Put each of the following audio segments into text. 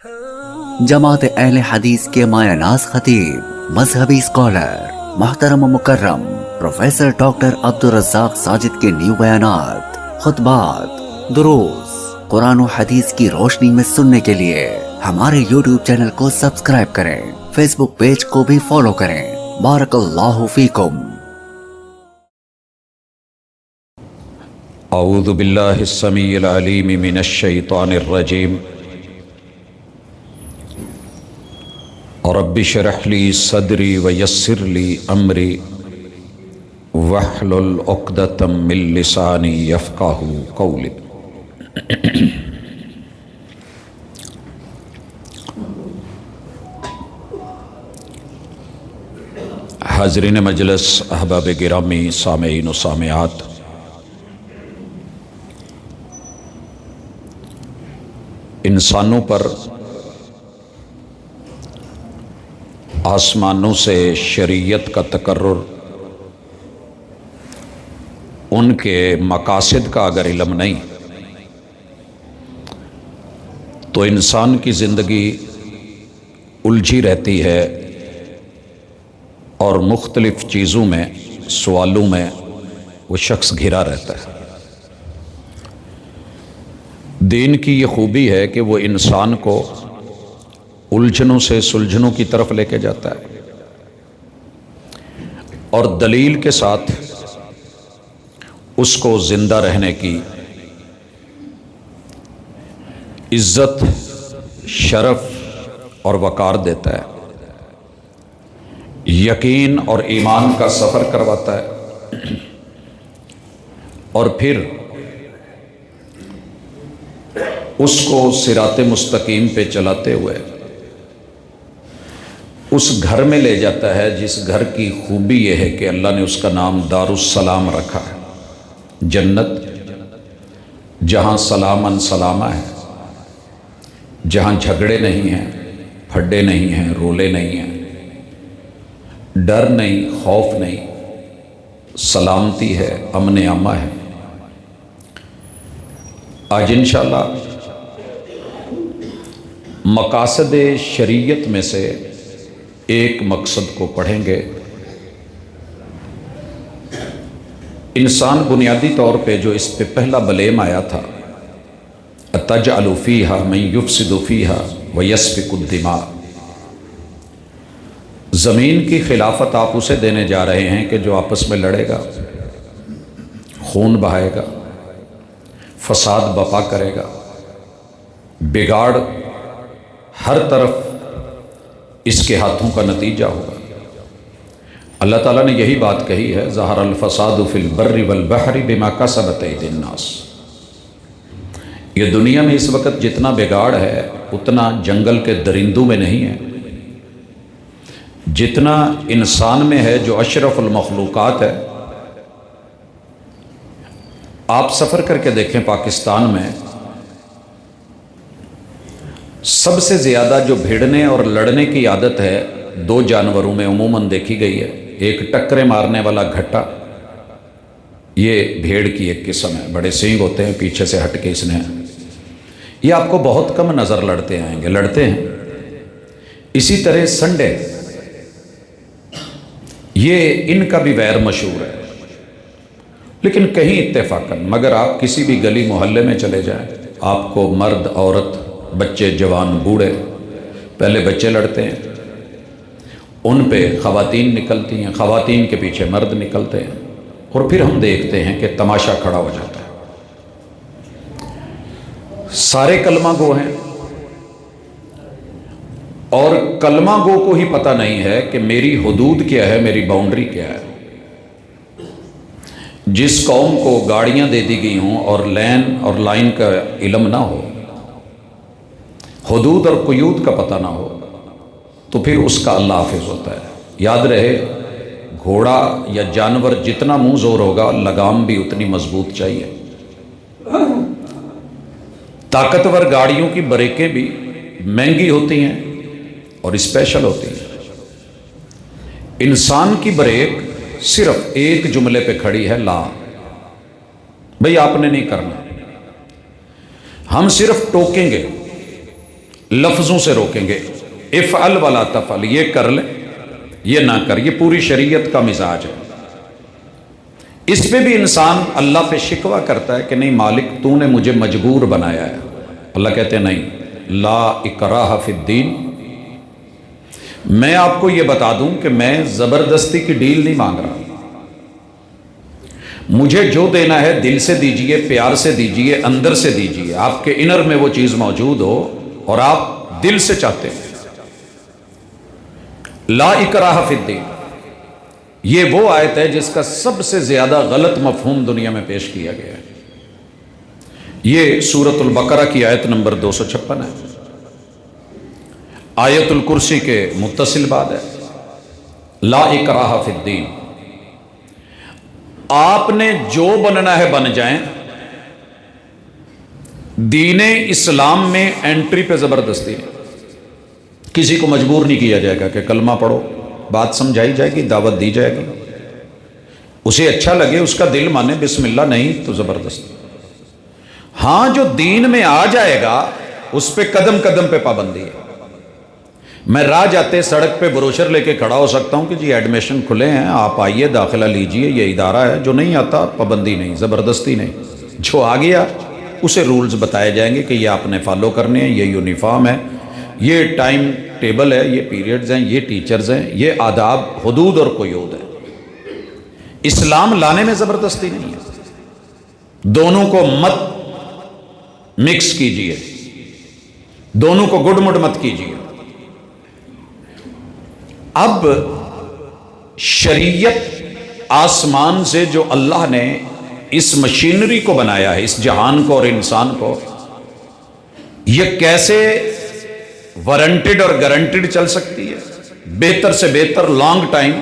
جماعت اہل حدیث کے مایہ ناز خطیب، مذہبی اسکالر، محترم و مکرم پروفیسر ڈاکٹر عبدالرزاق ساجد کے نیو بیانات، خطبات، دروس قرآن و حدیث کی روشنی میں سننے کے لیے ہمارے یوٹیوب چینل کو سبسکرائب کریں، فیس بک پیج کو بھی فالو کریں۔ بارک اللہ فیکم۔ اعوذ باللہ السمیع العلیم من الشیطان الرجیم۔ رب اشرح لی صدری ویسر لی امری واحلل عقدۃ من لسانی یفقہوا قولی۔ حاضرین مجلس، احباب گرامی، سامعین و سامعات، انسانوں پر آسمانوں سے شریعت کا تقرر، ان کے مقاصد کا اگر علم نہیں تو انسان کی زندگی الجھی رہتی ہے اور مختلف چیزوں میں، سوالوں میں وہ شخص گھرا رہتا ہے۔ دین کی یہ خوبی ہے کہ وہ انسان کو الجھنوں سے سلجھنوں کی طرف لے کے جاتا ہے اور دلیل کے ساتھ اس کو زندہ رہنے کی عزت، شرف اور وقار دیتا ہے، یقین اور ایمان کا سفر کرواتا ہے، اور پھر اس کو صراط مستقیم پہ چلاتے ہوئے اس گھر میں لے جاتا ہے جس گھر کی خوبی یہ ہے کہ اللہ نے اس کا نام دار السلام رکھا ہے، جنت، جہاں سلامن سلامہ ہے، جہاں جھگڑے نہیں ہیں، پھڈے نہیں ہیں، رولے نہیں ہیں، ڈر نہیں، خوف نہیں، سلامتی ہے، امن عامہ ہے۔ آج انشاءاللہ مقاصد شریعت میں سے ایک مقصد کو پڑھیں گے۔ انسان بنیادی طور پہ جو اس پہ پہلا بلیم آیا تھا، اَتَجْعَلُ فِيهَا مَن يُفْسِدُ فِيهَا وَيَسْفِكُ الدِّمَاءَ، زمین کی خلافت آپ اسے دینے جا رہے ہیں کہ جو آپس میں لڑے گا، خون بہائے گا، فساد بپا کرے گا، بگاڑ ہر طرف اس کے ہاتھوں کا نتیجہ ہوگا۔ اللہ تعالیٰ نے یہی بات کہی ہے، ظہر الفساد فی البر والبحر بما کسبت ایدی الناس۔ یہ دنیا میں اس وقت جتنا بگاڑ ہے اتنا جنگل کے درندوں میں نہیں ہے، جتنا انسان میں ہے جو اشرف المخلوقات ہے۔ آپ سفر کر کے دیکھیں، پاکستان میں سب سے زیادہ جو بھیڑنے اور لڑنے کی عادت ہے دو جانوروں میں عموماً دیکھی گئی ہے، ایک ٹکرے مارنے والا گھٹا، یہ بھیڑ کی ایک قسم ہے، بڑے سینگ ہوتے ہیں، پیچھے سے ہٹ کے اس نے، یہ آپ کو بہت کم نظر لڑتے آئیں گے، لڑتے ہیں۔ اسی طرح سنڈے، یہ ان کا بھی ویر مشہور ہے، لیکن کہیں اتفاقاً، مگر آپ کسی بھی گلی محلے میں چلے جائیں، آپ کو مرد، عورت، بچے، جوان، بوڑھے، پہلے بچے لڑتے ہیں، ان پہ خواتین نکلتی ہیں، خواتین کے پیچھے مرد نکلتے ہیں، اور پھر ہم دیکھتے ہیں کہ تماشا کھڑا ہو جاتا ہے۔ سارے کلمہ گو ہیں، اور کلمہ گو کو ہی پتہ نہیں ہے کہ میری حدود کیا ہے، میری باؤنڈری کیا ہے۔ جس قوم کو گاڑیاں دے دی گئی ہوں اور لین اور لائن کا علم نہ ہو، حدود اور قیود کا پتہ نہ ہو، تو پھر اس کا اللہ حافظ ہوتا ہے۔ یاد رہے، گھوڑا یا جانور جتنا منہ زور ہوگا، لگام بھی اتنی مضبوط چاہیے۔ طاقتور گاڑیوں کی بریکیں بھی مہنگی ہوتی ہیں اور اسپیشل ہوتی ہیں۔ انسان کی بریک صرف ایک جملے پہ کھڑی ہے، لا، بھئی آپ نے نہیں کرنا، ہم صرف ٹوکیں گے، لفظوں سے روکیں گے، افعل ولا تفعل، یہ کر لے یہ نہ کر، یہ پوری شریعت کا مزاج ہے۔ اس پہ بھی انسان اللہ پہ شکوہ کرتا ہے کہ نہیں مالک تو نے مجھے مجبور بنایا ہے، اللہ کہتے ہیں نہیں، لا اکراہ فی الدین، میں آپ کو یہ بتا دوں کہ میں زبردستی کی ڈیل نہیں مانگ رہا، مجھے جو دینا ہے دل سے دیجئے، پیار سے دیجئے، اندر سے دیجئے، آپ کے انر میں وہ چیز موجود ہو اور آپ دل سے چاہتے ہیں۔ لا اکراہ فی الدین، یہ وہ آیت ہے جس کا سب سے زیادہ غلط مفہوم دنیا میں پیش کیا گیا ہے۔ یہ سورۃ البقرہ کی آیت نمبر 256 ہے، آیت الکرسی کے متصل بعد ہے، لا اکراہ فی الدین، آپ نے جو بننا ہے بن جائیں، دین اسلام میں انٹری پہ زبردستی ہے، کسی کو مجبور نہیں کیا جائے گا کہ کلمہ پڑھو، بات سمجھائی جائے گی، دعوت دی جائے گی، اسے اچھا لگے اس کا دل مانے بسم اللہ، نہیں تو زبردستی۔ ہاں جو دین میں آ جائے گا اس پہ قدم قدم پہ پابندی ہے۔ میں راہ جاتے سڑک پہ بروشر لے کے کھڑا ہو سکتا ہوں کہ جی ایڈمیشن کھلے ہیں، آپ آئیے داخلہ لیجئے، یہ ادارہ ہے، جو نہیں آتا پابندی نہیں، زبردستی نہیں، جو آ گیا اسے رولز بتائے جائیں گے کہ یہ آپ نے فالو کرنے ہیں، یہ یونیفارم ہے، یہ ٹائم ٹیبل ہے، یہ پیریڈز ہیں، یہ ٹیچرز ہیں، یہ آداب، حدود اور قیود ہے۔ اسلام لانے میں زبردستی نہیں ہے، دونوں کو مت مکس کیجئے، دونوں کو گڈ مڈ مت کیجئے۔ اب شریعت آسمان سے جو اللہ نے اس مشینری کو بنایا ہے، اس جہان کو اور انسان کو، یہ کیسے وارنٹڈ اور گارنٹڈ چل سکتی ہے، بہتر سے بہتر لانگ ٹائم،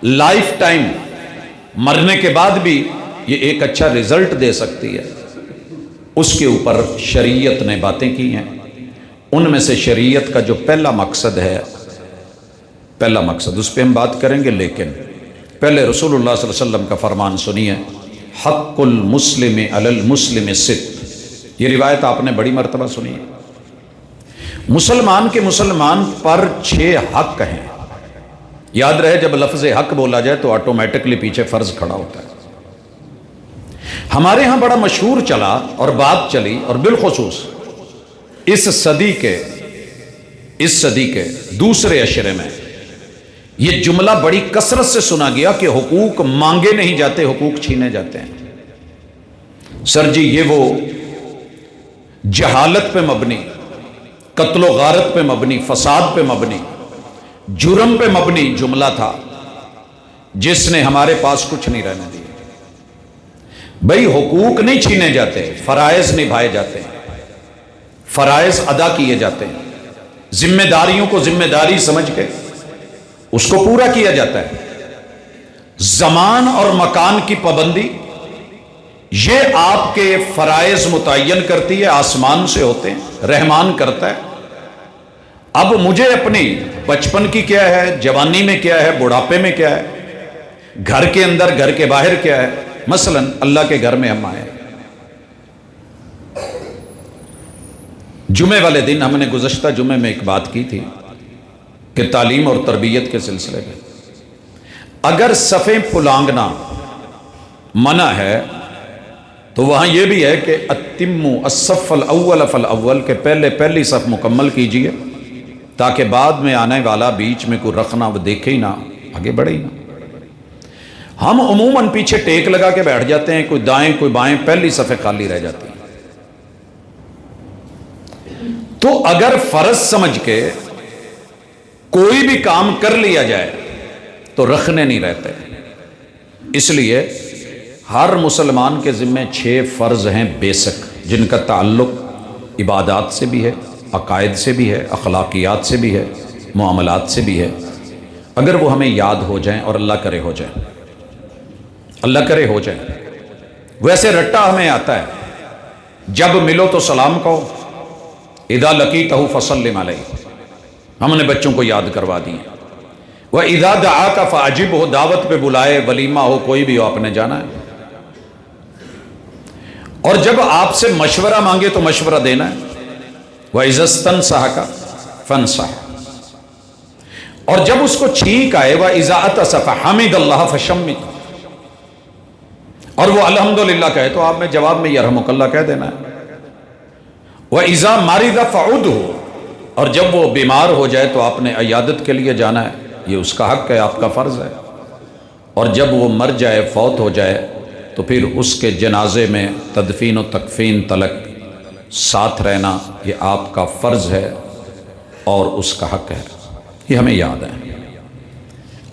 لائف ٹائم، مرنے کے بعد بھی یہ ایک اچھا رزلٹ دے سکتی ہے، اس کے اوپر شریعت نے باتیں کی ہیں۔ ان میں سے شریعت کا جو پہلا مقصد ہے، پہلا مقصد اس پہ ہم بات کریں گے، لیکن پہلے رسول اللہ صلی اللہ علیہ وسلم کا فرمان سنیے، حق المسلم علی المسلم ست، یہ روایت آپ نے بڑی مرتبہ سنی ہے۔ مسلمان کے مسلمان پر 6 حق ہیں، یاد رہے جب لفظ حق بولا جائے تو آٹومیٹکلی پیچھے فرض کھڑا ہوتا ہے۔ ہمارے ہاں بڑا مشہور چلا اور بات چلی، اور بالخصوص اس صدی کے دوسرے عشرے میں یہ جملہ بڑی کثرت سے سنا گیا کہ حقوق مانگے نہیں جاتے، حقوق چھینے جاتے ہیں۔ سر جی یہ وہ جہالت پہ مبنی، قتل و غارت پہ مبنی، فساد پہ مبنی، جرم پہ مبنی جملہ تھا جس نے ہمارے پاس کچھ نہیں رہنے دیا۔ بھئی حقوق نہیں چھینے جاتے، فرائض نبھائے جاتے ہیں، فرائض ادا کیے جاتے ہیں، ذمہ داریوں کو ذمہ داری سمجھ کے اس کو پورا کیا جاتا ہے۔ زمان اور مکان کی پابندی یہ آپ کے فرائض متعین کرتی ہے، آسمان سے ہوتے ہیں، رحمان کرتا ہے۔ اب مجھے اپنی بچپن کی کیا ہے، جوانی میں کیا ہے، بڑھاپے میں کیا ہے، گھر کے اندر گھر کے باہر کیا ہے۔ مثلا اللہ کے گھر میں ہم آئے، جمعے والے دن ہم نے گزشتہ جمعے میں ایک بات کی تھی کہ تعلیم اور تربیت کے سلسلے میں اگر صفیں پھلانگنا منع ہے تو وہاں یہ بھی ہے کہ اتموا الصف الاول فالاول، کہ پہلی صف مکمل کیجئے تاکہ بعد میں آنے والا بیچ میں کوئی رکھنا وہ دیکھے ہی نہ، آگے بڑھے ہی نہ۔ ہم عموماً پیچھے ٹیک لگا کے بیٹھ جاتے ہیں، کوئی دائیں کوئی بائیں، پہلی صفیں خالی رہ جاتی ہیں۔ تو اگر فرض سمجھ کے کوئی بھی کام کر لیا جائے تو رکھنے نہیں رہتے، اس لیے ہر مسلمان کے ذمہ 6 فرض ہیں بیسک، جن کا تعلق عبادات سے بھی ہے، عقائد سے بھی ہے، اخلاقیات سے بھی ہے، معاملات سے بھی ہے۔ اگر وہ ہمیں یاد ہو جائیں، اور اللہ کرے ہو جائیں، اللہ کرے ہو جائیں، ویسے رٹا ہمیں آتا ہے، جب ملو تو سلام کہو، اذا لقیتہ فسلم علیہ، ہم نے بچوں کو یاد کروا دی۔ وَإِذَا دَعَاكَ فَأَجِبْهُ، دعوت پہ بلائے، ولیمہ ہو، کوئی بھی ہو، آپ نے جانا ہے۔ اور جب آپ سے مشورہ مانگے تو مشورہ دینا ہے، وَإِذَا اسْتَنْصَحَكَ فَانْصَحْ، اور جب اس کو چھینک آئے وَإِذَا عَطَسَ فَحَمِدَ اللَّهَ فَشَمِّتْ، اور وہ الحمدللہ کہے تو آپ میں جواب میں یرحمک اللہ کہہ دینا ہے۔ وَإِذَا مَرِضَ فَعُدْهُ، اور جب وہ بیمار ہو جائے تو آپ نے عیادت کے لیے جانا ہے، یہ اس کا حق ہے، آپ کا فرض ہے۔ اور جب وہ مر جائے، فوت ہو جائے، تو پھر اس کے جنازے میں تدفین و تکفین تلک ساتھ رہنا، یہ آپ کا فرض ہے اور اس کا حق ہے، یہ ہمیں یاد ہے۔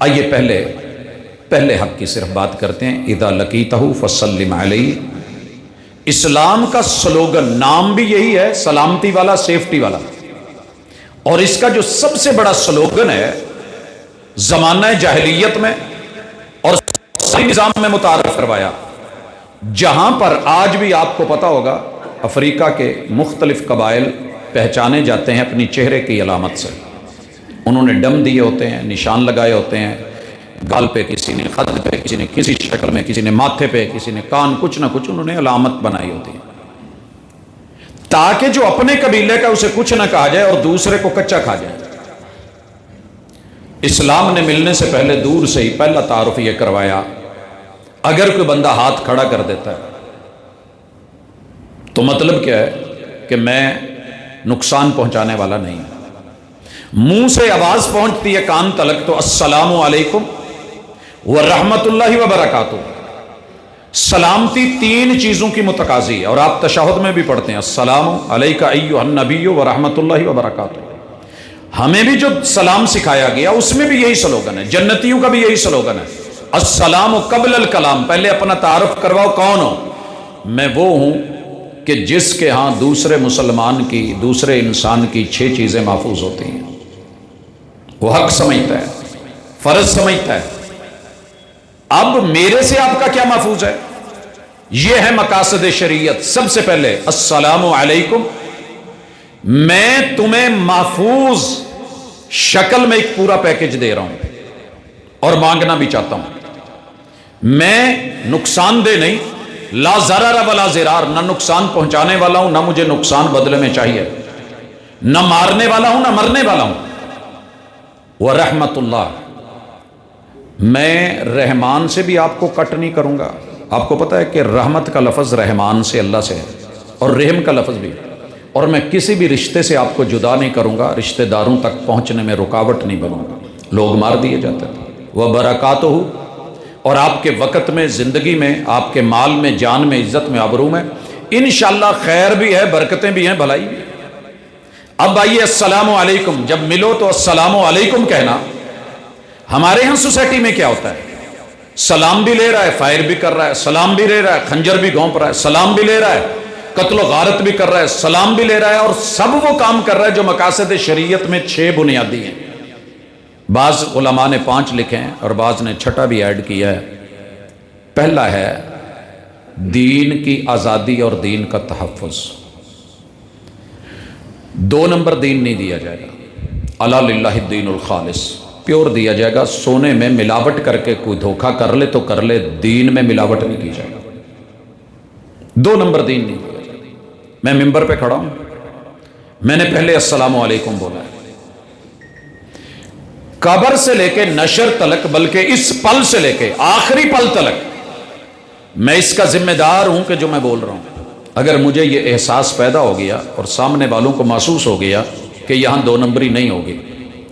آئیے پہلے حق کی صرف بات کرتے ہیں۔ اذا لقیتہ فسلم علیہ، اسلام کا سلوگن، نام بھی یہی ہے، سلامتی والا، سیفٹی والا، اور اس کا جو سب سے بڑا سلوگن ہے زمانہ جاہلیت میں اور صحیح نظام میں متعارف کروایا، جہاں پر آج بھی آپ کو پتا ہوگا افریقہ کے مختلف قبائل پہچانے جاتے ہیں اپنی چہرے کی علامت سے، انہوں نے ڈم دیے ہوتے ہیں، نشان لگائے ہوتے ہیں، گال پہ کسی نے، خد پہ کسی نے، کسی شکل میں کسی نے، ماتھے پہ کسی نے، کان، کچھ نہ کچھ انہوں نے علامت بنائی ہوتی ہے، تاکہ جو اپنے قبیلے کا اسے کچھ نہ کہا جائے اور دوسرے کو کچا کھا جائے۔ اسلام نے ملنے سے پہلے دور سے ہی پہلا تعارف یہ کروایا، اگر کوئی بندہ ہاتھ کھڑا کر دیتا ہے تو مطلب کیا ہے کہ میں نقصان پہنچانے والا نہیں ہوں۔ منہ سے آواز پہنچتی ہے کان تلک تو السلام علیکم ورحمۃ اللہ وبرکاتہ، سلامتی تین چیزوں کی متقاضی ہے، اور آپ تشہد میں بھی پڑھتے ہیں السلام علیکہ ایھا النبی ورحمۃ اللہ وبرکاتہ۔ ہمیں بھی جو سلام سکھایا گیا اس میں بھی یہی سلوگن ہے، جنتیوں کا بھی یہی سلوگن ہے، السلام قبل الکلام، پہلے اپنا تعارف کرواؤ کون ہو۔ میں وہ ہوں کہ جس کے ہاں دوسرے مسلمان کی، دوسرے انسان کی 6 چیزیں محفوظ ہوتی ہیں، وہ حق سمجھتا ہے، فرض سمجھتا ہے۔ اب میرے سے آپ کا کیا محفوظ ہے؟ یہ ہے مقاصد شریعت۔ سب سے پہلے السلام علیکم، میں تمہیں محفوظ شکل میں ایک پورا پیکج دے رہا ہوں اور مانگنا بھی چاہتا ہوں، میں نقصان دہ نہیں، لا ضرر ولا ضرار، نہ نقصان پہنچانے والا ہوں، نہ مجھے نقصان بدلے میں چاہیے، نہ مارنے والا ہوں نہ مرنے والا ہوں۔ ورحمت اللہ، میں رحمان سے بھی آپ کو کٹ نہیں کروں گا۔ آپ کو پتا ہے کہ رحمت کا لفظ رحمان سے، اللہ سے ہے، اور رحم کا لفظ بھی، اور میں کسی بھی رشتے سے آپ کو جدا نہیں کروں گا، رشتہ داروں تک پہنچنے میں رکاوٹ نہیں بنوں گا، لوگ مار دیے جاتے تھے۔ وبرکاتہ، اور آپ کے وقت میں، زندگی میں، آپ کے مال میں، جان میں، عزت میں، آبرو میں انشاءاللہ خیر بھی ہے، برکتیں بھی ہیں، بھلائی بھی ہے۔ اب آئیے السلام علیکم، جب ملو تو السلام علیکم کہنا۔ ہمارے ہاں سوسائٹی میں کیا ہوتا ہے؟ سلام بھی لے رہا ہے، فائر بھی کر رہا ہے، سلام بھی لے رہا ہے، خنجر بھی گھونپ رہا ہے، سلام بھی لے رہا ہے، قتل و غارت بھی کر رہا ہے، سلام بھی لے رہا ہے، اور سب وہ کام کر رہا ہے جو مقاصد شریعت میں 6 بنیادی ہیں۔ بعض علماء نے 5 لکھے ہیں اور بعض نے 6 بھی ایڈ کیا ہے۔ پہلا ہے دین کی آزادی اور دین کا تحفظ۔ 2 نمبر دین نہیں دیا جائے گا، الا للہ الدین الخالص، پیور دیا جائے گا، سونے میں ملاوٹ کر کے کوئی دھوکہ کر لے تو کر لے، دین میں ملاوٹ نہیں کی جائے گا۔ 2 نمبر دین نہیں دیا جائے گا۔ میں ممبر پہ کھڑا ہوں، میں نے پہلے السلام علیکم بولا ہے، قبر سے لے کے نشر تلک، بلکہ اس پل سے لے کے آخری پل تلک میں اس کا ذمہ دار ہوں کہ جو میں بول رہا ہوں، اگر مجھے یہ احساس پیدا ہو گیا اور سامنے والوں کو محسوس ہو گیا کہ یہاں 2 نمبری نہیں ہوگی،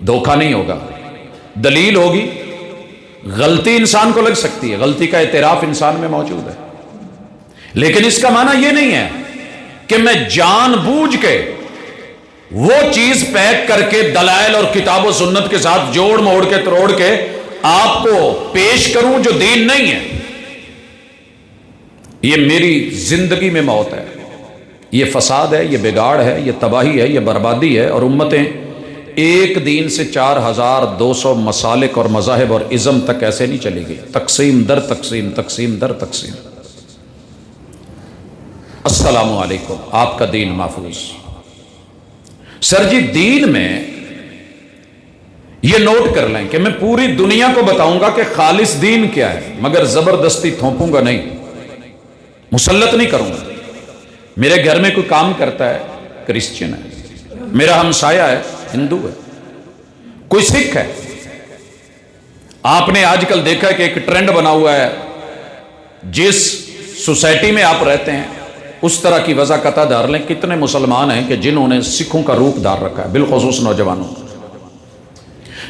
دھوکہ نہیں ہوگا، دلیل ہوگی، غلطی انسان کو لگ سکتی ہے، غلطی کا اعتراف انسان میں موجود ہے، لیکن اس کا معنی یہ نہیں ہے کہ میں جان بوجھ کے وہ چیز پیک کر کے دلائل اور کتاب و سنت کے ساتھ جوڑ موڑ کے تروڑ کے آپ کو پیش کروں جو دین نہیں ہے۔ یہ میری زندگی میں موت ہے، یہ فساد ہے، یہ بگاڑ ہے، یہ تباہی ہے، یہ بربادی ہے، اور امتیں ایک دین سے 4200 مسالک اور مذاہب اور ازم تک ایسے نہیں چلی گئی، تقسیم در تقسیم، تقسیم در تقسیم۔ السلام علیکم، آپ کا دین محفوظ۔ سر جی دین میں یہ نوٹ کر لیں کہ میں پوری دنیا کو بتاؤں گا کہ خالص دین کیا ہے، مگر زبردستی تھوپوں گا نہیں، مسلط نہیں کروں گا۔ میرے گھر میں کوئی کام کرتا ہے، کرسچن ہے، میرا ہمسایہ ہے، ہندو ہے، کوئی سکھ ہے، آپ نے آج کل دیکھا کہ ایک ٹرینڈ بنا ہوا ہے، جس سوسائٹی میں آپ رہتے ہیں اس طرح کی وضع قطع دار لیں۔ کتنے مسلمان ہیں کہ جنہوں نے سکھوں کا روپ دار رکھا ہے، بالخصوص نوجوانوں،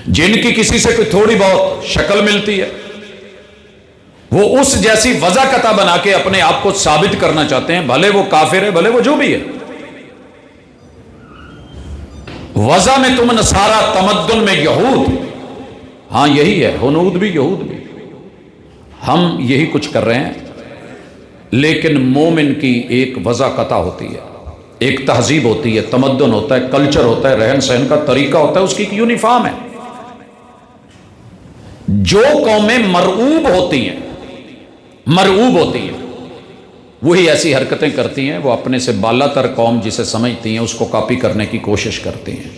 جن کی کسی سے کوئی تھوڑی بہت شکل ملتی ہے، وہ اس جیسی وضع قطع بنا کے اپنے آپ کو ثابت کرنا چاہتے ہیں، بھلے وہ کافر ہے، بھلے وہ جو بھی ہے۔ وضع میں تم نصارہ، تمدن میں یہود، ہاں یہی ہے، ہنود بھی یہود بھی، ہم یہی کچھ کر رہے ہیں۔ لیکن مومن کی ایک وضع قطع ہوتی ہے، ایک تہذیب ہوتی ہے، تمدن ہوتا ہے، کلچر ہوتا ہے، رہن سہن کا طریقہ ہوتا ہے، اس کی ایک یونیفارم ہے۔ جو قومیں مرعوب ہوتی ہیں، وہی ایسی حرکتیں کرتی ہیں، وہ اپنے سے بالا تر قوم جسے سمجھتی ہیں اس کو کاپی کرنے کی کوشش کرتی ہیں۔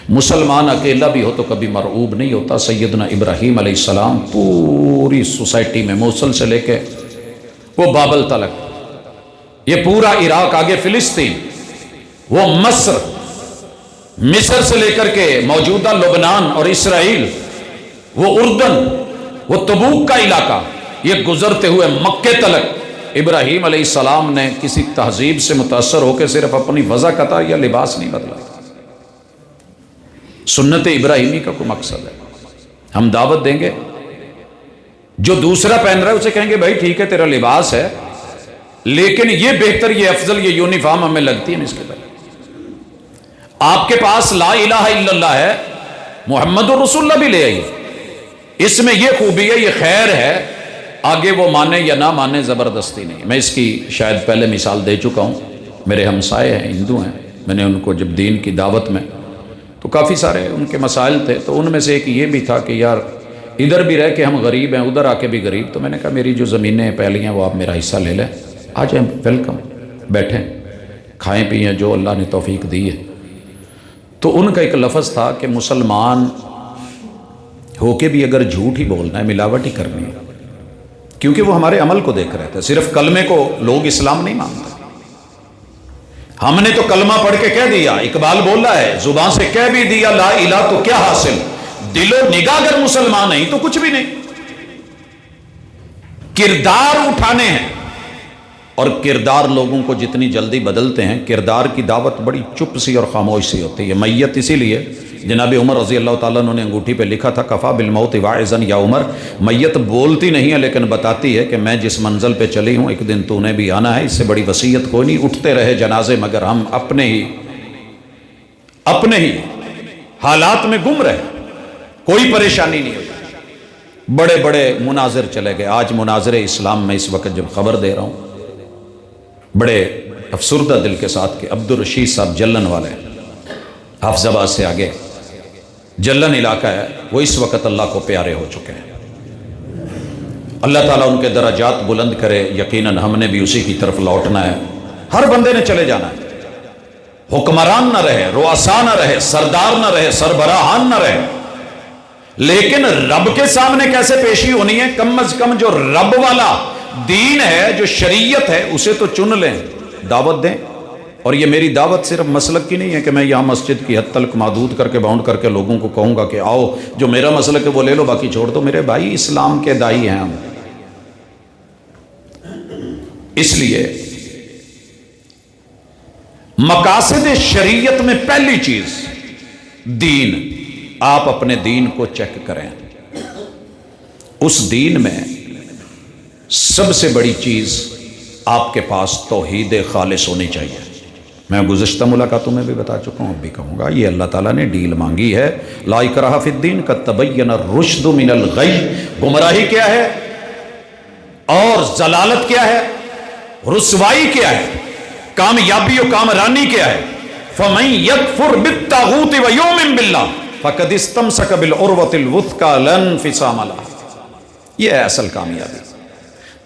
مسلمان اکیلا بھی ہو تو کبھی مرعوب نہیں ہوتا۔ سیدنا ابراہیم علیہ السلام پوری سوسائٹی میں، موصل سے لے کے وہ بابل تلک، یہ پورا عراق، آگے فلسطین، وہ مصر سے لے کر کے موجودہ لبنان اور اسرائیل، وہ اردن، وہ تبوک کا علاقہ، یہ گزرتے ہوئے مکے تلک، ابراہیم علیہ السلام نے کسی تہذیب سے متاثر ہو کے صرف اپنی وضع قطع یا لباس نہیں بدلا۔ سنت ابراہیمی کا کوئی مقصد ہے، ہم دعوت دیں گے، جو دوسرا پہن رہا ہے اسے کہیں گے بھائی ٹھیک ہے تیرا لباس ہے، لیکن یہ بہتر، یہ افضل، یہ یونیفارم ہمیں لگتی ہے اس کے بعد۔ آپ کے پاس لا الہ الا اللہ ہے، محمد رسول اللہ بھی لے آئیے، اس میں یہ خوبی ہے، یہ خیر ہے، آگے وہ مانے یا نہ مانے زبردستی نہیں۔ میں اس کی شاید پہلے مثال دے چکا ہوں، میرے ہمسائے ہیں، ہندو ہیں، میں نے ان کو جب دین کی دعوت میں، تو کافی سارے ان کے مسائل تھے، تو ان میں سے ایک یہ بھی تھا کہ یار ادھر بھی رہ کے ہم غریب ہیں، ادھر آ کے بھی غریب، تو میں نے کہا میری جو زمینیں پہلی ہیں وہ آپ میرا حصہ لے لیں، آ جائیں، ویلکم، بیٹھیں، کھائیں پئیں، جو اللہ نے توفیق دی ہے۔ تو ان کا ایک لفظ تھا کہ مسلمان ہو کے بھی اگر جھوٹ ہی بولنا ہے، ملاوٹ ہی کرنی ہے، کیونکہ وہ ہمارے عمل کو دیکھ رہے تھے، صرف کلمے کو لوگ اسلام نہیں مانتے۔ ہم نے تو کلمہ پڑھ کے کہہ دیا، اقبال بول رہا ہے، زبان سے کہہ بھی دیا لا الہ تو کیا حاصل، دل و نگاہ اگر مسلمان نہیں تو کچھ بھی نہیں۔ کردار اٹھانے ہیں، اور کردار لوگوں کو جتنی جلدی بدلتے ہیں، کردار کی دعوت بڑی چپ سی اور خاموش سی ہوتی ہے۔ میت اسی لیے جناب عمر رضی اللہ تعالیٰ نے انگوٹھی پہ لکھا تھا کفا بالموت واعظا یا عمر، میت بولتی نہیں ہے لیکن بتاتی ہے کہ میں جس منزل پہ چلی ہوں ایک دن تو نے بھی آنا ہے، اس سے بڑی وصیت کوئی نہیں۔ اٹھتے رہے جنازے مگر ہم اپنے ہی حالات میں گم رہے، کوئی پریشانی نہیں ہوئی۔ بڑے بڑے مناظر چلے گئے، آج مناظر اسلام میں اس وقت جب خبر دے رہا ہوں بڑے افسردہ دل کے ساتھ کہ عبدالرشید صاحب جلن والے، حافظ آباد سے آگے جلن علاقہ ہے، وہ اس وقت اللہ کو پیارے ہو چکے ہیں۔ اللہ تعالیٰ ان کے درجات بلند کرے، یقیناً ہم نے بھی اسی کی طرف لوٹنا ہے، ہر بندے نے چلے جانا ہے، حکمران نہ رہے، رؤسا نہ رہے، سردار نہ رہے، سربراہان نہ رہے، لیکن رب کے سامنے کیسے پیشی ہونی ہے، کم از کم جو رب والا دین ہے، جو شریعت ہے، اسے تو چن لیں، دعوت دیں۔ اور یہ میری دعوت صرف مسلک کی نہیں ہے کہ میں یہاں مسجد کی حد تک محدود کر کے باؤنڈ کر کے لوگوں کو کہوں گا کہ آؤ جو میرا مسلک ہے وہ لے لو باقی چھوڑ دو۔ میرے بھائی اسلام کے دائی ہیں ہم، اس لیے مقاصد شریعت میں پہلی چیز دین، آپ اپنے دین کو چیک کریں، اس دین میں سب سے بڑی چیز آپ کے پاس توحید خالص ہونی چاہیے۔ میں گزشتہ ملاقاتوں میں بھی بتا چکا ہوں، اب بھی کہوں گا، یہ اللہ تعالیٰ نے ڈیل مانگی ہے، لا اکراہ فی الدین قد تبین الرشد من الغی، گمراہی کیا ہے اور ضلالت کیا ہے، رسوائی کیا ہے، کامیابی و کامرانی کیا ہے، فمن یکفر بالطاغوت ویؤمن باللہ فقد استمسک بالعروۃ الوثقی لا انفصام لها، یہ ہے اصل کامیابی۔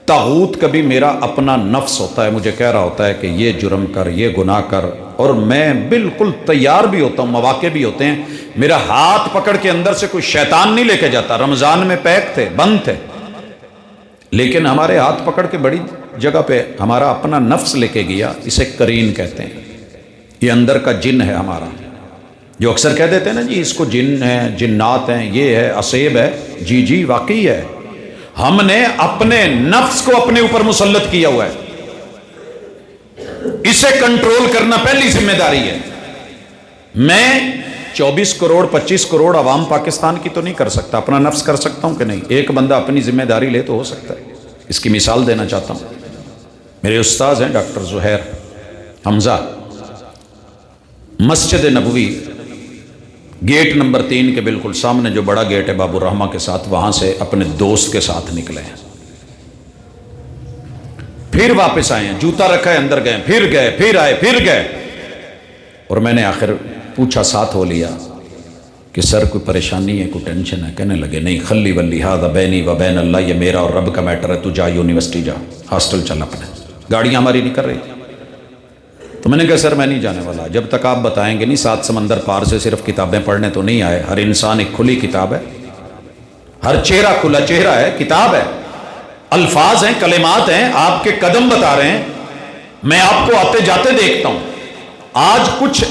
طاغوت کبھی میرا اپنا نفس ہوتا ہے، مجھے کہہ رہا ہوتا ہے کہ یہ جرم کر، یہ گناہ کر، اور میں بالکل تیار بھی ہوتا ہوں، مواقع بھی ہوتے ہیں میرا ہاتھ پکڑ کے اندر سے کوئی شیطان نہیں لے کے جاتا، رمضان میں پیک تھے، بند تھے، لیکن ہمارے ہاتھ پکڑ کے بڑی جگہ پہ ہمارا اپنا نفس لے کے گیا، اسے کرین کہتے ہیں، یہ اندر کا جن ہے ہمارا، جو اکثر کہہ دیتے ہیں نا جی اس کو جن ہے، جنات ہیں، یہ ہے، اسیب ہے، جی جی واقعی ہے۔ ہم نے اپنے نفس کو اپنے اوپر مسلط کیا ہوا ہے، اسے کنٹرول کرنا پہلی ذمہ داری ہے۔ میں 24 کروڑ 25 کروڑ عوام پاکستان کی تو نہیں کر سکتا، اپنا نفس کر سکتا ہوں کہ نہیں؟ ایک بندہ اپنی ذمہ داری لے تو ہو سکتا ہے۔ اس کی مثال دینا چاہتا ہوں، میرے استاذ ہیں ڈاکٹر زہیر حمزہ، مسجد نبوی گیٹ نمبر 3 کے بالکل سامنے جو بڑا گیٹ ہے باب الرحمہ کے ساتھ، وہاں سے اپنے دوست کے ساتھ نکلے ہیں، پھر واپس آئے ہیں، جوتا رکھا ہے اندر گئے، پھر آئے، پھر گئے، اور میں نے آخر پوچھا، ساتھ ہو لیا کہ سر کوئی پریشانی ہے، کوئی ٹینشن ہے؟ کہنے لگے نہیں، خلی ولی ہذا بینی و بین اللہ، یہ میرا اور رب کا میٹر ہے، تو جا یونیورسٹی جا، ہاسٹل چل اپنے، گاڑیاں ہماری نہیں کر رہی تھی۔ تو میں نے کہا سر میں نہیں جانے والا، جب تک آپ بتائیں گے نہیں، 7 سمندر پار سے صرف کتابیں پڑھنے تو نہیں آئے، ہر انسان ایک کھلی کتاب ہے، ہر چہرہ کھلا چہرہ ہے، کتاب ہے، الفاظ ہیں، کلمات ہیں، آپ کے قدم بتا رہے ہیں، میں آپ کو آتے جاتے دیکھتا ہوں، آج کچھ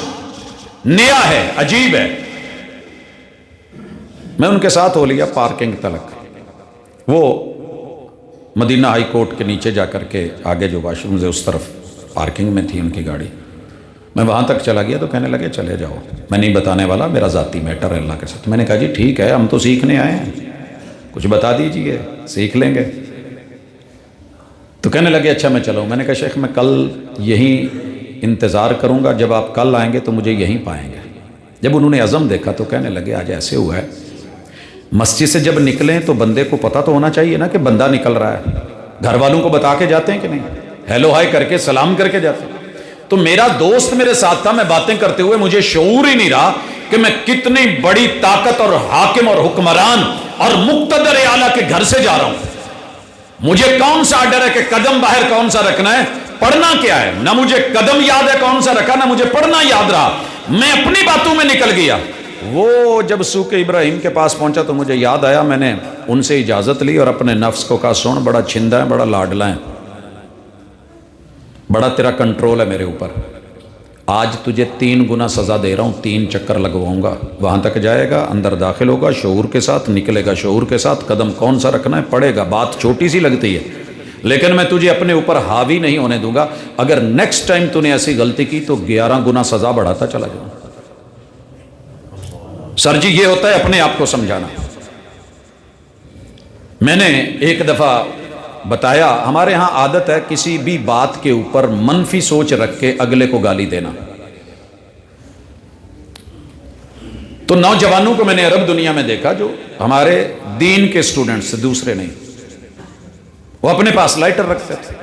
نیا ہے، عجیب ہے۔ میں ان کے ساتھ ہو لیا پارکنگ تلک، وہ مدینہ ہائی کورٹ کے نیچے جا کر کے آگے جو واش روم ہے اس طرف پارکنگ میں تھی ان کی گاڑی، میں وہاں تک چلا گیا تو کہنے لگے چلے جاؤ، میں نہیں بتانے والا، میرا ذاتی میٹر ہے اللہ کے ساتھ۔ میں نے کہا جی ٹھیک ہے، ہم تو سیکھنے آئے ہیں، کچھ بتا دیجئے، سیکھ لیں گے۔ تو کہنے لگے اچھا میں چلاؤں۔ میں نے کہا شیخ میں کل یہیں انتظار کروں گا، جب آپ کل آئیں گے تو مجھے یہیں پائیں گے۔ جب انہوں نے عزم دیکھا تو کہنے لگے آج ایسے ہوا ہے، مسجد سے جب نکلیں تو بندے کو پتہ تو ہونا چاہیے نا کہ بندہ نکل رہا ہے، گھر والوں کو بتا کے جاتے ہیں کہ نہیں، ہیلو ہائی کر کے سلام کر کے جاتے ہیں۔ تو میرا دوست میرے ساتھ تھا، میں باتیں کرتے ہوئے مجھے شعور ہی نہیں رہا کہ میں کتنی بڑی طاقت اور حاکم اور حکمران اور مقتدر اعلیٰ کے گھر سے جا رہا ہوں، مجھے کون سا آرڈر ہے کہ قدم باہر کون سا رکھنا ہے، پڑھنا کیا ہے، نہ مجھے قدم یاد ہے کون سا رکھا، نہ مجھے پڑھنا یاد رہا، میں اپنی باتوں میں نکل گیا۔ وہ جب سوق ابراہیم کے پاس پہنچا تو مجھے یاد آیا، میں نے ان سے اجازت لی اور اپنے نفس کو کہا سن، بڑا چھندا ہے، بڑا لاڈلا ہے، بڑا تیرا کنٹرول ہے میرے اوپر، آج تجھے 3 گنا سزا دے رہا ہوں، 3 چکر لگواؤں گا، وہاں تک جائے گا، اندر داخل ہوگا شعور کے ساتھ، نکلے گا شعور کے ساتھ، قدم کون سا رکھنا ہے پڑے گا، بات چھوٹی سی لگتی ہے لیکن میں تجھے اپنے اوپر حاوی نہیں ہونے دوں گا، اگر نیکسٹ ٹائم تو نے ایسی غلطی کی تو 11 گنا سزا بڑھاتا چلا جاؤں۔ سر جی یہ ہوتا ہے اپنے آپ کو سمجھانا۔ میں نے ایک دفعہ بتایا، ہمارے ہاں عادت ہے کسی بھی بات کے اوپر منفی سوچ رکھ کے اگلے کو گالی دینا۔ تو نوجوانوں کو میں نے عرب دنیا میں دیکھا جو ہمارے دین کے سٹوڈنٹس، دوسرے نہیں، وہ اپنے پاس لائٹر رکھتے تھے،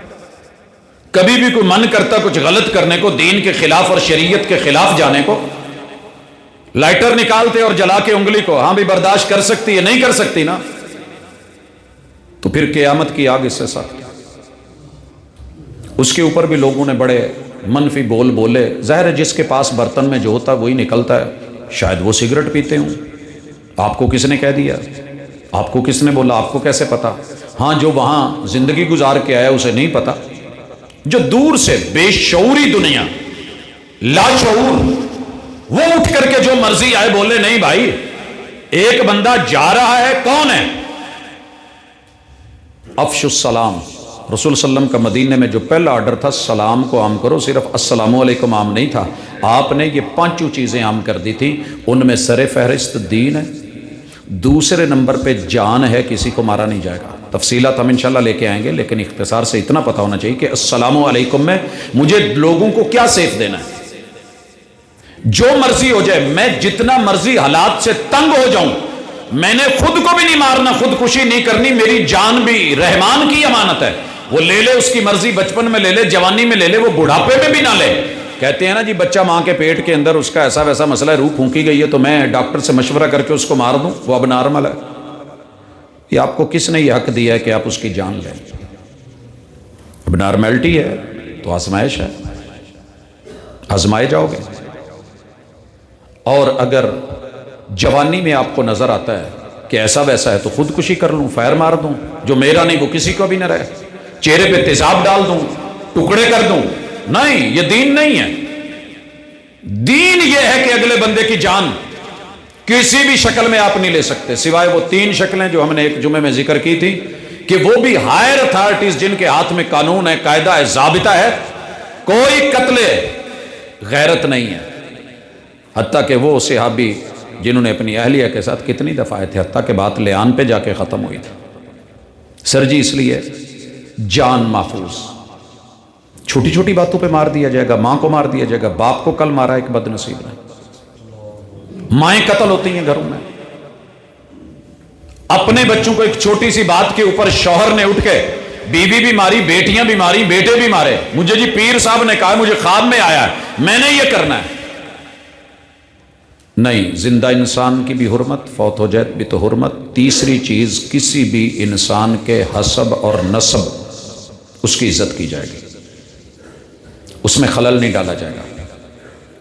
کبھی بھی کوئی من کرتا کچھ غلط کرنے کو، دین کے خلاف اور شریعت کے خلاف جانے کو، لائٹر نکالتے اور جلا کے انگلی کو، ہاں بھی برداشت کر سکتی ہے، نہیں کر سکتی نا، تو پھر قیامت کی آگ اس سے سخت۔ اس کے اوپر بھی لوگوں نے بڑے منفی بول بولے، ظاہر ہے جس کے پاس برتن میں جو ہوتا ہے وہی نکلتا ہے، شاید وہ سگریٹ پیتے ہوں، آپ کو کس نے کہہ دیا، آپ کو کس نے بولا، آپ کو کیسے پتا؟ ہاں جو وہاں زندگی گزار کے آیا اسے نہیں پتا، جو دور سے بے شعوری دنیا، لاشعور، وہ اٹھ کر کے جو مرضی آئے بولے، نہیں بھائی ایک بندہ جا رہا ہے، کون ہے؟ افشوا السلام، رسول صلی اللہ علیہ وسلم کا مدینے میں جو پہلا آرڈر تھا سلام کو عام کرو، صرف السلام علیکم عام نہیں تھا، آپ نے یہ 5 چیزیں عام کر دی تھی، ان میں سر فہرست دین ہے، دوسرے نمبر پہ جان ہے، کسی کو مارا نہیں جائے گا، تفصیلات ہم انشاءاللہ لے کے آئیں گے، لیکن اختصار سے اتنا پتا ہونا چاہیے کہ السلام علیکم میں مجھے لوگوں کو کیا سیف دینا ہے، جو مرضی ہو جائے، میں جتنا مرضی حالات سے تنگ ہو جاؤں، میں نے خود کو بھی نہیں مارنا، خودکشی نہیں کرنی، میری جان بھی رحمان کی امانت ہے، وہ لے لے، اس کی مرضی، بچپن میں لے لے، جوانی میں لے لے، وہ بڑھاپے میں بھی نہ لے۔ کہتے ہیں نا جی بچہ ماں کے پیٹ کے اندر اس کا ایسا ویسا مسئلہ ہے، روح پھونکی گئی ہے تو میں ڈاکٹر سے مشورہ کر کے اس کو مار دوں، وہ اب نارمل ہے۔ یہ آپ کو کس نے یہ حق دیا ہے کہ آپ اس کی جان لیں؟ اب نارملٹی ہے تو آزمائش ہے، آزمائے جاؤ گے۔ اور اگر جوانی میں آپ کو نظر آتا ہے کہ ایسا ویسا ہے تو خودکشی کر لوں، فائر مار دوں، جو میرا نہیں وہ کسی کو بھی نہ رہے، چہرے پہ تیزاب ڈال دوں، ٹکڑے کر دوں، نہیں، یہ دین نہیں ہے۔ دین یہ ہے کہ اگلے بندے کی جان کسی بھی شکل میں آپ نہیں لے سکتے، سوائے وہ 3 شکلیں جو ہم نے ایک جمعے میں ذکر کی تھی کہ وہ بھی ہائر اتھارٹیز جن کے ہاتھ میں قانون ہے، قاعدہ ہے، ضابطہ ہے، کوئی قتل غیرت نہیں ہے۔ حتیٰ کہ وہ صحابی جنہوں نے اپنی اہلیہ کے ساتھ کتنی دفعہ آئے تھے، حتیٰ کہ بات لیان پہ جا کے ختم ہوئی تھی۔ سر جی اس لیے جان محفوظ، چھوٹی چھوٹی باتوں پہ مار دیا جائے گا، ماں کو مار دیا جائے گا، باپ کو کل مارا ایک بد نصیب نے، مائیں قتل ہوتی ہیں گھروں میں، اپنے بچوں کو ایک چھوٹی سی بات کے اوپر شوہر نے اٹھ کے بیوی بھی ماری، بیٹیاں بھی ماری، بیٹے بھی مارے، مجھے جی پیر صاحب نے کہا، مجھے خواب میں آیا ہے، میں نے یہ کرنا ہے۔ نہیں، زندہ انسان کی بھی حرمت، فوت ہو جائے بھی تو حرمت۔ تیسری چیز، کسی بھی انسان کے حسب اور نسب اس کی عزت کی جائے گی، اس میں خلل نہیں ڈالا جائے گا۔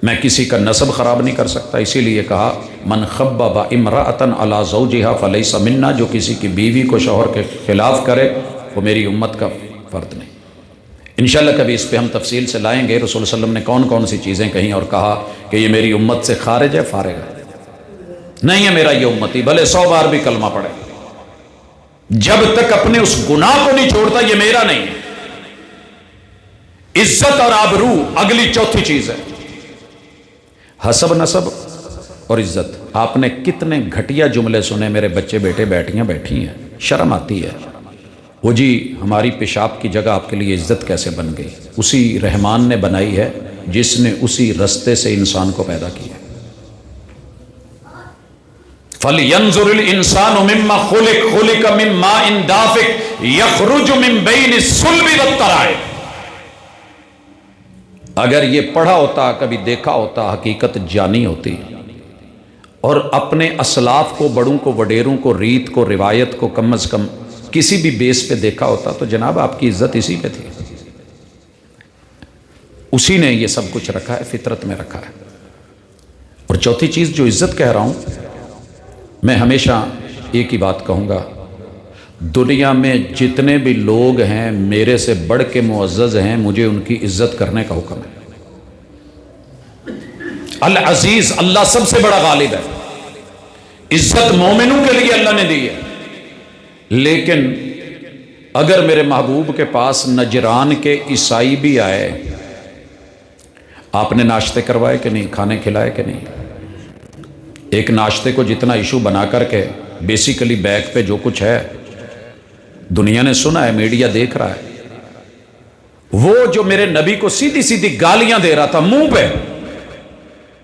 میں کسی کا نسب خراب نہیں کر سکتا، اسی لیے کہا من خبب امرأۃ علی زوجہا فلیس منا، جو کسی کی بیوی کو شوہر کے خلاف کرے وہ میری امت کا فرد نہیں۔ انشاءاللہ کبھی اس پہ ہم تفصیل سے لائیں گے، رسول اللہ علیہ وسلم نے کون کون سی چیزیں کہیں اور کہا کہ یہ میری امت سے خارج ہے، فارغ ہے، نہیں ہے میرا یہ امتی، بھلے 100 بار بھی کلمہ پڑھے، جب تک اپنے اس گناہ کو نہیں چھوڑتا یہ میرا نہیں ہے۔ عزت اور آبرو اگلی چوتھی چیز ہے، حسب نسب اور عزت۔ آپ نے کتنے گھٹیا جملے سنے، میرے بچے بیٹے بیٹیاں بیٹھی ہیں، شرم آتی ہے۔ وہ جی ہماری پیشاب کی جگہ آپ کے لیے عزت کیسے بن گئی؟ اسی رحمان نے بنائی ہے جس نے اسی رستے سے انسان کو پیدا کیا۔ فَلْيَنْظُرِ الْإِنسَانُ مِمَّا خُلِقَ خُلِقَ مِن مَّاءٍ دَافِقٍ يَخْرُجُ مِن بَيْنِ الصُّلْبِ وَالتَّرَائِبِ۔ اگر یہ پڑھا ہوتا، کبھی دیکھا ہوتا، حقیقت جانی ہوتی، اور اپنے اسلاف کو، بڑوں کو، وڈیروں کو، ریت کو، روایت کو کم از کم کسی بھی بیس پہ دیکھا ہوتا تو جناب آپ کی عزت اسی پہ تھی۔ اسی نے یہ سب کچھ رکھا ہے، فطرت میں رکھا ہے۔ اور چوتھی چیز جو عزت کہہ رہا ہوں، میں ہمیشہ ایک ہی بات کہوں گا، دنیا میں جتنے بھی لوگ ہیں میرے سے بڑھ کے معزز ہیں، مجھے ان کی عزت کرنے کا حکم ہے۔ العزیز، اللہ سب سے بڑا غالب ہے، عزت مومنوں کے لیے اللہ نے دی ہے۔ لیکن اگر میرے محبوب کے پاس نجران کے عیسائی بھی آئے، آپ نے ناشتے کروائے کہ نہیں، کھانے کھلائے کہ نہیں؟ ایک ناشتے کو جتنا ایشو بنا کر کے بیسیکلی بیک پہ جو کچھ ہے دنیا نے سنا ہے، میڈیا دیکھ رہا ہے، وہ جو میرے نبی کو سیدھی سیدھی گالیاں دے رہا تھا منہ پہ،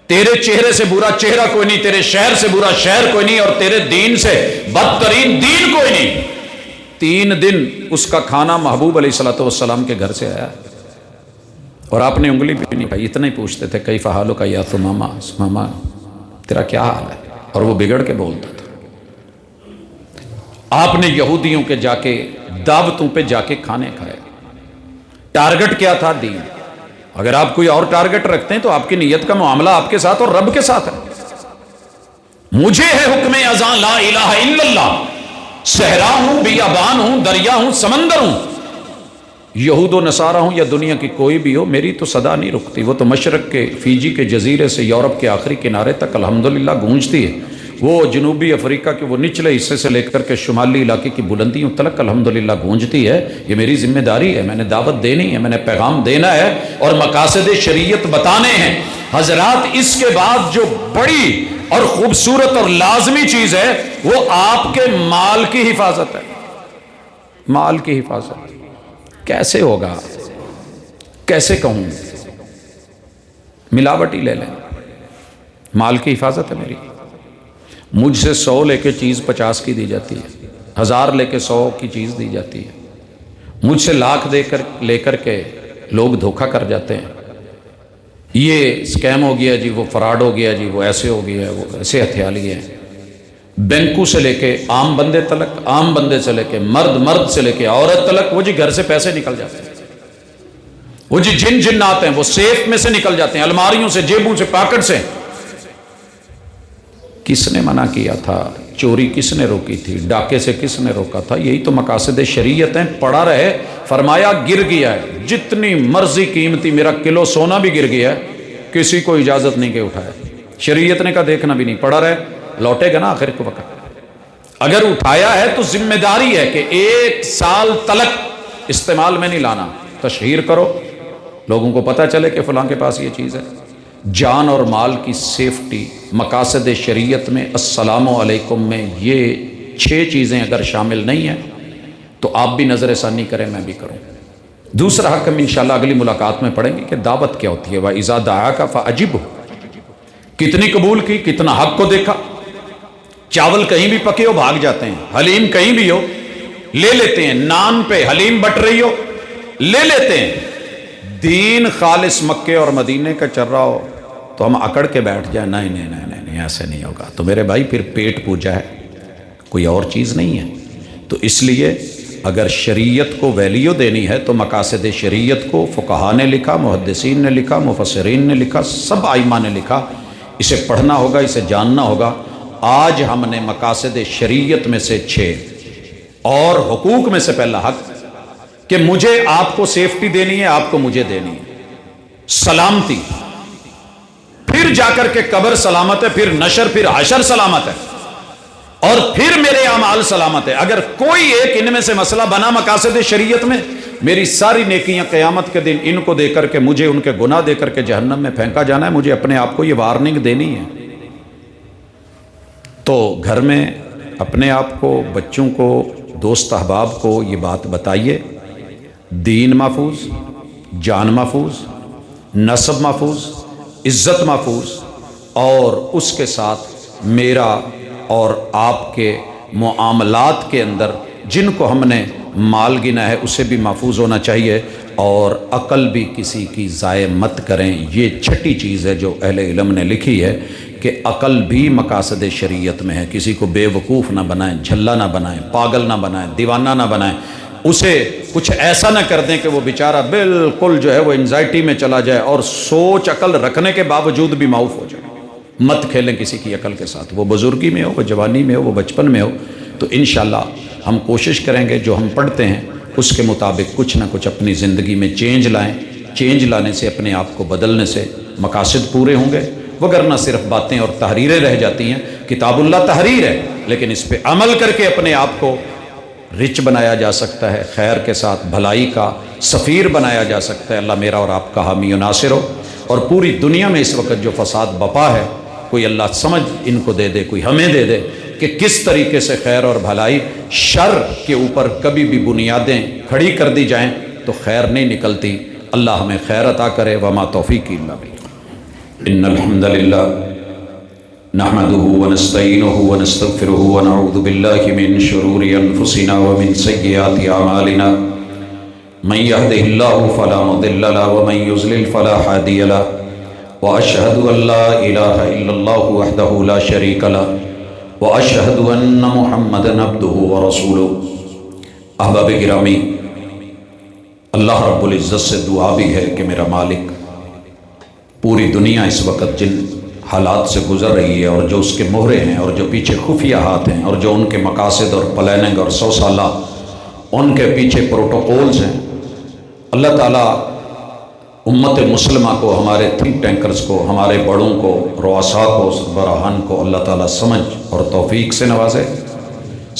تیرے چہرے سے برا چہرہ کوئی نہیں، تیرے شہر سے برا شہر کوئی نہیں، اور تیرے دین سے بدترین دین کوئی نہیں۔ 3 دن اس کا کھانا محبوب علیہ السلام کے گھر سے آیا، اور آپ نے انگلی بھی نہیں کھائی، اتنا ہی پوچھتے تھے کیف حالک یا ثمامہ، ثمامہ تیرا کیا حال ہے، اور وہ بگڑ کے بولتا تھا۔ آپ نے یہودیوں کے جا کے دعوتوں پہ جا کے کھانے کھائے، ٹارگٹ کیا تھا؟ دین۔ اگر آپ کوئی اور ٹارگٹ رکھتے ہیں تو آپ کی نیت کا معاملہ آپ کے ساتھ اور رب کے ساتھ ہے۔ مجھے ہے حکم اذان لا الہ الا اللہ، صحرا ہوں، بیابان ہوں، دریا ہوں، سمندر ہوں، یہود و نصارہ ہوں یا دنیا کی کوئی بھی ہو، میری تو صدا نہیں رکتی، وہ تو مشرق کے فیجی کے جزیرے سے یورپ کے آخری کنارے تک الحمدللہ گونجتی ہے، وہ جنوبی افریقہ کے وہ نچلے حصے سے لے کر کے شمالی علاقے کی بلندیوں تلک الحمدللہ گونجتی ہے۔ یہ میری ذمہ داری ہے، میں نے دعوت دینی ہے، میں نے پیغام دینا ہے اور مقاصد شریعت بتانے ہیں۔ حضرات، اس کے بعد جو بڑی اور خوبصورت اور لازمی چیز ہے وہ آپ کے مال کی حفاظت ہے۔ مال کی حفاظت کیسے ہوگا؟ کیسے کہوں؟ ملاوٹی لے لیں، مال کی حفاظت ہے میری۔ مجھ سے 100 لے کے چیز 50 کی دی جاتی ہے، 1000 لے کے 100 کی چیز دی جاتی ہے، مجھ سے لاکھ لے کر کے لوگ دھوکہ کر جاتے ہیں، یہ سکیم ہو گیا جی، وہ فراڈ ہو گیا جی، وہ ایسے ہو گیا، وہ ایسے ہتھیالی ہیں۔ بینکوں سے لے کے عام بندے تلک، عام بندے سے لے کے مرد سے لے کے عورت تلک، وہ جی گھر سے پیسے نکل جاتے ہیں، وہ جی جنات ہیں، وہ سیف میں سے نکل جاتے ہیں، الماریوں سے، جیبوں سے، پاکٹ سے۔ کس نے منع کیا تھا؟ چوری کس نے روکی تھی؟ ڈاکے سے کس نے روکا تھا؟ یہی تو مقاصد شریعت ہیں۔ پڑا رہے، فرمایا گر گیا ہے، جتنی مرضی قیمتی میرا کلو سونا بھی گر گیا ہے، کسی کو اجازت نہیں کہ اٹھائے. شریعت نے کہا دیکھنا بھی نہیں, پڑا رہے, لوٹے گا نا آخر کو وقت. اگر اٹھایا ہے تو ذمہ داری ہے کہ 1 سال تلک استعمال میں نہیں لانا, تشہیر کرو, لوگوں کو پتہ چلے کہ فلاں کے پاس یہ چیز ہے. جان اور مال کی سیفٹی مقاصد شریعت میں السلام علیکم میں یہ 6 چیزیں اگر شامل نہیں ہیں تو آپ بھی نظر ثانی کریں, میں بھی کروں. دوسرا حق ہم انشاءاللہ اگلی ملاقات میں پڑھیں گے کہ دعوت کیا ہوتی ہے. وَإِذَا دَعَاكَ فَأَجِبْهُ, کتنی قبول کی, کتنا حق کو دیکھا. چاول کہیں بھی پکے ہو بھاگ جاتے ہیں, حلیم کہیں بھی ہو لے لیتے ہیں, نان پہ حلیم بٹ رہی ہو لے لیتے ہیں. دین خالص مکے اور مدینے کا چل رہا ہو تو ہم اکڑ کے بیٹھ جائیں, نہیں نہیں نہیں نہیں ایسے نہیں ہوگا. تو میرے بھائی پھر پیٹ پوجا ہے, کوئی اور چیز نہیں ہے. تو اس لیے اگر شریعت کو ویلیو دینی ہے تو مقاصد شریعت کو فقہا نے لکھا, محدثین نے لکھا, مفسرین نے لکھا, سب ائمہ نے لکھا. اسے پڑھنا ہوگا, اسے جاننا ہوگا. آج ہم نے مقاصد شریعت میں سے 6 اور حقوق میں سے پہلا حق کہ مجھے آپ کو سیفٹی دینی ہے, آپ کو مجھے دینی ہے سلامتی, پھر جا کر کے قبر سلامت ہے, پھر نشر, پھر حشر سلامت ہے, اور پھر میرے اعمال سلامت ہے. اگر کوئی ایک ان میں سے مسئلہ بنا مقاصد شریعت میں, میری ساری نیکیاں قیامت کے دن ان کو دے کر کے مجھے ان کے گناہ دے کر کے جہنم میں پھینکا جانا ہے. مجھے اپنے آپ کو یہ وارننگ دینی ہے. تو گھر میں اپنے آپ کو, بچوں کو, دوست احباب کو یہ بات بتائیے, دین محفوظ, جان محفوظ, نسب محفوظ, عزت محفوظ, اور اس کے ساتھ میرا اور آپ کے معاملات کے اندر جن کو ہم نے مال گنا ہے اسے بھی محفوظ ہونا چاہیے, اور عقل بھی کسی کی ضائع مت کریں. یہ 6ٹھی چیز ہے جو اہل علم نے لکھی ہے کہ عقل بھی مقاصد شریعت میں ہے. کسی کو بے وقوف نہ بنائیں, جھلا نہ بنائیں, پاگل نہ بنائیں, دیوانہ نہ بنائیں, اسے کچھ ایسا نہ کر دیں کہ وہ بیچارہ بالکل جو ہے وہ انزائٹی میں چلا جائے اور سوچ عقل رکھنے کے باوجود بھی معاف ہو جائے. مت کھیلیں کسی کی عقل کے ساتھ, وہ بزرگی میں ہو, وہ جوانی میں ہو, وہ بچپن میں ہو. تو انشاءاللہ ہم کوشش کریں گے جو ہم پڑھتے ہیں اس کے مطابق کچھ نہ کچھ اپنی زندگی میں چینج لائیں. چینج لانے سے, اپنے آپ کو بدلنے سے مقاصد پورے ہوں گے, وگرنہ صرف باتیں اور تحریریں رہ جاتی ہیں. کتاب اللہ تحریر ہے, لیکن اس پہ عمل کر کے اپنے آپ کو رچ بنایا جا سکتا ہے, خیر کے ساتھ بھلائی کا سفیر بنایا جا سکتا ہے. اللہ میرا اور آپ کا حامی و ناصر ہو. اور پوری دنیا میں اس وقت جو فساد بپا ہے, کوئی اللہ سمجھ ان کو دے دے, کوئی ہمیں دے دے کہ کس طریقے سے خیر اور بھلائی, شر کے اوپر کبھی بھی بنیادیں کھڑی کر دی جائیں تو خیر نہیں نکلتی. اللہ ہمیں خیر عطا کرے. وما توفیقی الا باللہ. ان الحمد للہ نحمده ونستعینه ونستغفره ونعوذ باللہ من شرور انفسنا ومن سیئات اعمالنا. من يهده الله فلا مضل له ومن يضلل فلا هادي له. واشهد ان لا اله الا الله وحده لا شريك له واشهد ان محمدا عبده ورسوله. احباب گرامی, اللہ رب العزت سے دعا بھی ہے کہ میرا مالک, پوری دنیا اس وقت جن حالات سے گزر رہی ہے اور جو اس کے مہرے ہیں اور جو پیچھے خفیہ ہاتھ ہیں اور جو ان کے مقاصد اور پلاننگ اور 100 سالہ ان کے پیچھے پروٹوکولز ہیں, اللہ تعالیٰ امت مسلمہ کو, ہمارے تھنک ٹینکرز کو, ہمارے بڑوں کو, رؤساء کو, سربراہان کو اللہ تعالیٰ سمجھ اور توفیق سے نوازے.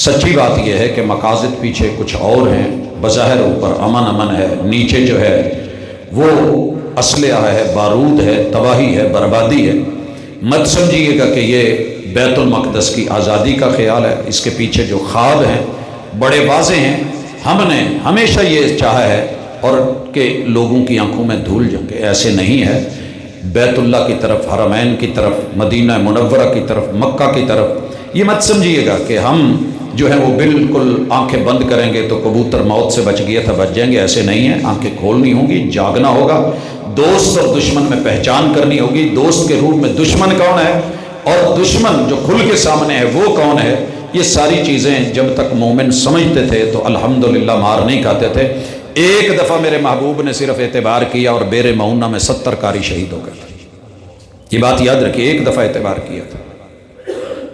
سچی بات یہ ہے کہ مقاصد پیچھے کچھ اور ہیں. بظاہر اوپر امن ہے, نیچے جو ہے وہ اسلحہ ہے, بارود ہے, تباہی ہے, بربادی ہے. مت سمجھیے گا کہ یہ بیت المقدس کی آزادی کا خیال ہے. اس کے پیچھے جو خواب ہیں بڑے واضح ہیں. ہم نے ہمیشہ یہ چاہا ہے اور کہ لوگوں کی آنکھوں میں دھول جائیں کہ ایسے نہیں ہے. بیت اللہ کی طرف, حرمین کی طرف, مدینہ منورہ کی طرف, مکہ کی طرف, یہ مت سمجھیے گا کہ ہم جو ہیں وہ بالکل آنکھیں بند کریں گے تو کبوتر موت سے بچ گیا تھا بچ جائیں گے. ایسے نہیں ہے. آنکھیں کھولنی ہوں گی, جاگنا ہوگا, دوست اور دشمن میں پہچان کرنی ہوگی. دوست کے روپ میں دشمن کون ہے اور دشمن جو کھل کے سامنے ہے وہ کون ہے. یہ ساری چیزیں جب تک مومن سمجھتے تھے تو الحمدللہ مار نہیں کھاتے تھے. ایک دفعہ میرے محبوب نے صرف اعتبار کیا اور بیر معونہ میں 70 قاری شہید ہو گئے. یہ بات یاد رکھیے, ایک دفعہ اعتبار کیا تھا.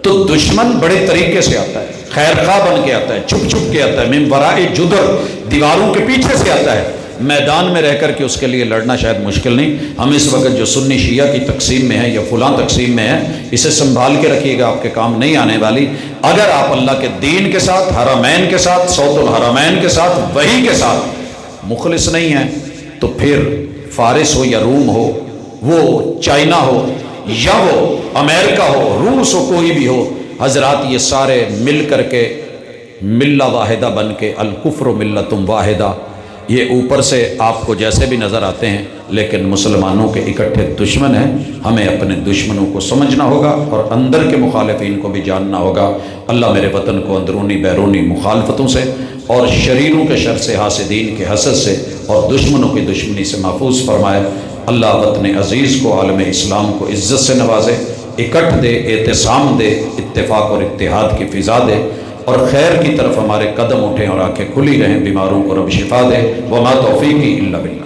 تو دشمن بڑے طریقے سے آتا ہے, خیر خواہ بن کے آتا ہے, چھپ چھپ کے آتا ہے, من وراء جدر, دیواروں کے پیچھے سے آتا ہے. میدان میں رہ کر کے اس کے لیے لڑنا شاید مشکل نہیں. ہم اس وقت جو سنی شیعہ کی تقسیم میں ہیں یا فلاں تقسیم میں ہیں، اسے سنبھال کے رکھیے گا، آپ کے کام نہیں آنے والی. اگر آپ اللہ کے دین کے ساتھ، حرمین کے ساتھ، صوت الحرمین کے ساتھ، وحی کے ساتھ مخلص نہیں ہیں تو پھر فارس ہو یا روم ہو، وہ چائنا ہو یا وہ امریکہ ہو، روس ہو، کوئی بھی ہو، حضرات یہ سارے مل کر کے ملہ واحدہ بن کے الکفر ملت واحدہ، یہ اوپر سے آپ کو جیسے بھی نظر آتے ہیں لیکن مسلمانوں کے اکٹھے دشمن ہیں. ہمیں اپنے دشمنوں کو سمجھنا ہوگا اور اندر کے مخالفین کو بھی جاننا ہوگا. اللہ میرے وطن کو اندرونی بیرونی مخالفتوں سے اور شریروں کے شر سے، حاسدین کے حسد سے اور دشمنوں کی دشمنی سے محفوظ فرمائے. اللہ وطن عزیز کو، عالم اسلام کو عزت سے نوازے، اکٹھ دے، اعتصام دے، اتفاق اور اتحاد کی فضا دے اور خیر کی طرف ہمارے قدم اٹھیں اور آنکھیں کھلی رہیں. بیماروں کو رب شفا دے. وما توفیقی الا باللہ.